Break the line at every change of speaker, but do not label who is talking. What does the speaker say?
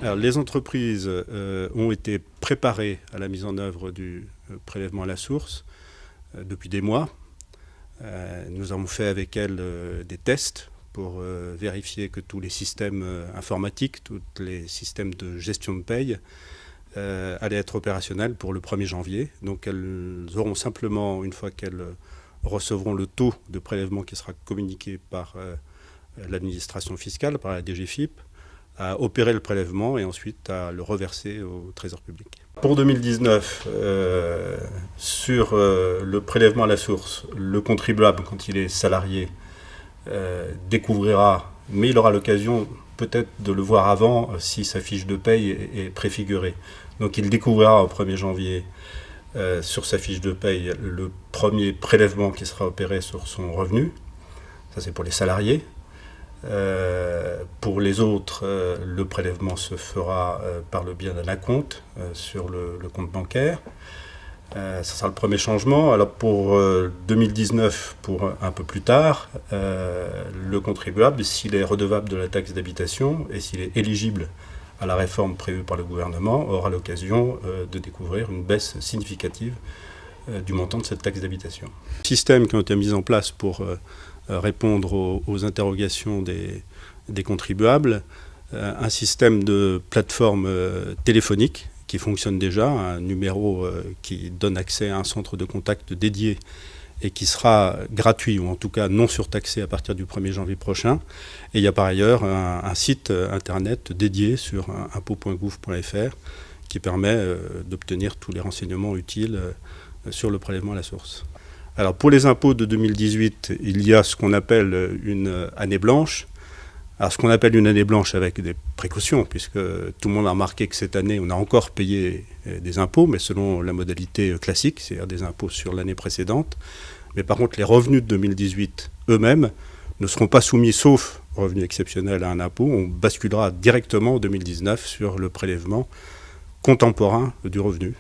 Alors, les entreprises ont été préparées à la mise en œuvre du prélèvement à la source depuis des mois. Nous avons fait avec elles des tests pour vérifier que tous les systèmes informatiques, tous les systèmes de gestion de paye allaient être opérationnels pour le 1er janvier. Donc elles auront simplement, une fois qu'elles recevront le taux de prélèvement qui sera communiqué par l'administration fiscale, par la DGFiP, à opérer le prélèvement et ensuite à le reverser au Trésor public. Pour 2019, sur le prélèvement à la source, le contribuable, quand il est salarié, découvrira, mais il aura l'occasion peut-être de le voir avant si sa fiche de paye est préfigurée. Donc il découvrira au 1er janvier sur sa fiche de paye le premier prélèvement qui sera opéré sur son revenu. Ça c'est pour les salariés. Pour les autres, le prélèvement se fera par le biais d'un acompte sur le compte bancaire. Ça sera le premier changement. Alors pour 2019, pour un peu plus tard, le contribuable, s'il est redevable de la taxe d'habitation et s'il est éligible à la réforme prévue par le gouvernement, aura l'occasion de découvrir une baisse significative du montant de cette taxe d'habitation. Les systèmes qui ont été mis en place pour répondre aux interrogations des contribuables, un système de plateforme téléphonique qui fonctionne déjà, un numéro qui donne accès à un centre de contact dédié et qui sera gratuit ou en tout cas non surtaxé à partir du 1er janvier prochain. Et il y a par ailleurs un site internet dédié sur impôt.gouv.fr qui permet d'obtenir tous les renseignements utiles sur le prélèvement à la source. Alors pour les impôts de 2018, il y a ce qu'on appelle une année blanche. Alors ce qu'on appelle une année blanche avec des précautions, puisque tout le monde a remarqué que cette année, on a encore payé des impôts, mais selon la modalité classique, c'est-à-dire des impôts sur l'année précédente. Mais par contre, les revenus de 2018 eux-mêmes ne seront pas soumis, sauf revenus exceptionnels, à un impôt. On basculera directement en 2019 sur le prélèvement contemporain du revenu.